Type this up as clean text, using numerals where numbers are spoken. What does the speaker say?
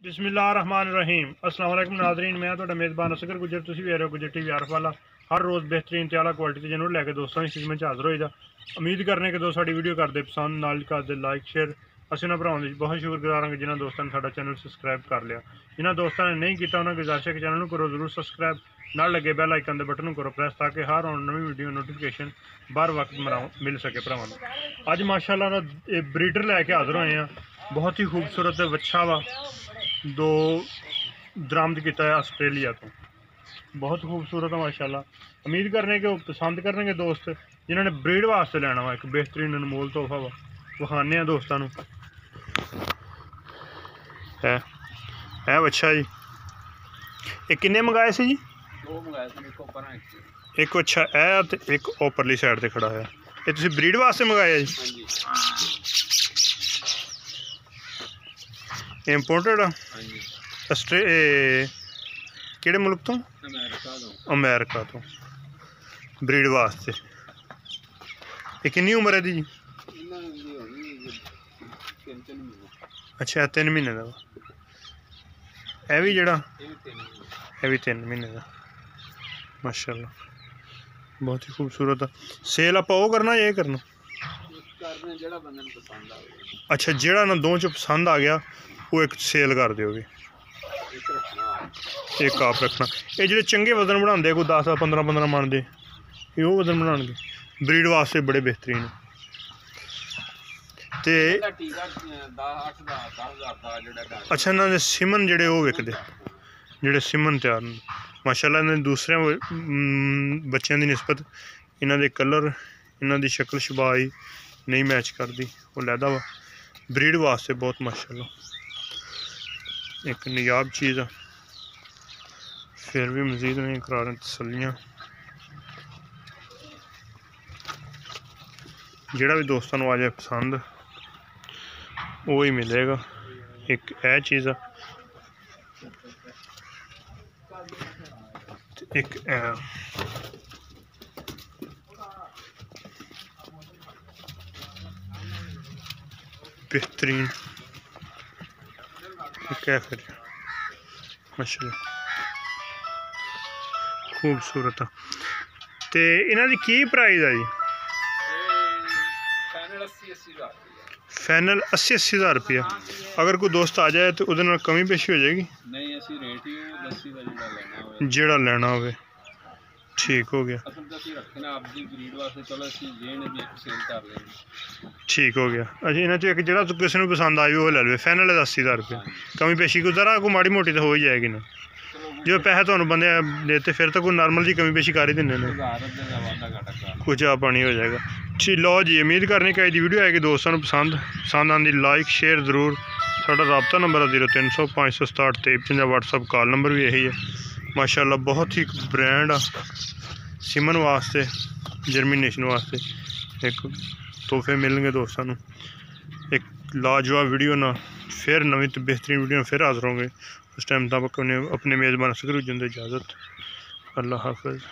बिस्मिल्लाहिर्रहमानिर्रहीम अस्सलाम वालेकुम नाज़रीन, मैं तो मेज़बान असगर गुजर तुसी भी गुजर टीवी आरफ वाला हर रोज़ बेहतरीन ते आला क्वालिटी ते जरूर लैके दोस्तों इस चीज़ में हाज़र होईदा। उम्मीद करने कि दोस्त साडी वीडियो करदे पसंद नाल करदे लाइक शेयर। असीं उन्हां भरावां दी बहुत शुक्रगुज़ार हां जिन्हां दोस्तां ने साडा चैनल सबसक्राइब कर लिया। जिन्हां दोस्तां ने नहीं कीता उन्हां गुजारिश है कि चैनल करो जरूर सबसक्राइब, नाल लगे बैल आइकन दे बटन करो प्रेस ताकि हर आने नवी वीडियो नोटिफिकेशन बर वक्त मिल सके भरावां नूं। अज माशाअल्लाह दा ब्रीडर लैके हाज़र होए हैं। बहुत ही खूबसूरत बच्चा वा, दो दरामद किया है आस्ट्रेलिया तो, बहुत खूबसूरत है माशाल्लाह। उम्मीद करने के पसंद करने दोस्त जिन्होंने ब्रीड वास्ते लेना वा, एक बेहतरीन अनमोल तोहफा वा, विखाने दोस्तों है बच्चा जी। ये किन्ने मंगाए से जी? एक अच्छा है तो एक उपरली साइड से खड़ा है। ये तुसी ब्रीड वास्ते मंगाया जी? इंपोर्टेड केड़े मुल्क तो? अमेरिका तो ब्रीड वास्ते। ये कितनी उम्र है दी जी? अच्छा 3 महीने का। है भी जड़ा है भी 3 महीने का माशाल्लाह, बहुत ही खूबसूरत है। सेल आप करना ये करना? अच्छा जेड़ा ना दो च पसंद आ गया वो एक सेल कर दोगे, एक आप रखना। ये जो चंगे वजन बनाते कोई 10-15 मन के ये वजन बनाने ब्रीड वास्ते बड़े बेहतरीन है। ते अच्छा इन्होंने सिमन जेडे वो विकदे जेडे सिमन तैयार माशाल्लाह, इन्होंने दूसरे बच्चों की निस्बत इन्हों के कलर इन्हों की शक्ल शबाई नहीं मैच करती, वो लैदा वा ब्रीड वास्ते बहुत माशाल्लाह एक नायाब चीज़ है। फिर भी मजीद नहीं करा रहे तसलियाँ। जोड़ा भी दोस्तों आ जाए पसंद वो ही मिलेगा। एक है चीज़ है, एक बेहतरीन क्या फिर माशाल्लाह खूबसूरत है। तो इन्हां दी की प्राइस है जी? फाइनल 80-80 हज़ार रुपया। अगर कोई दोस्त आ जाए तो उहदे नाल कमी पेशी हो जाएगी? नहीं, असी रेट ही जेड़ा लेना होवे। ठीक हो गया, ठीक हो गया। अच्छा इन्हां चो एक जेड़ा किसी नूं पसंद आए वो ले लो। फाइनल 80 हज़ार रुपया, कमी पेशी कोई जरा कोई माड़ी मोटी तो हो ही जाएगी ना। जो पैसे तुहानूं बंदे देते फिर तो कोई नॉर्मल जी कमी पेशी कर ही दिंदे ने, कुछ आ पानी हो जाएगा। ठीक लो जी, उम्मीद करने कि अज वीडियो आएगी दोस्तों पसंद आती लाइक शेयर जरूर। साडा रबता नंबर है 0300 567 53 व्हाट्सअप कॉल नंबर भी यही है माशाल्लाह। बहुत ही ब्रांड आ सिमन वास्ते जर्मीनेशन वास्ते एक तोहफे मिलेंगे दोस्तों। एक लाजवाब वीडियो ना फिर नवी तो बेहतरीन वीडियो फिर हाजिर होंगे। उस टाइम तक अपने मेज़बान असगर इजाज़त। अल्लाह हाफ़िज़।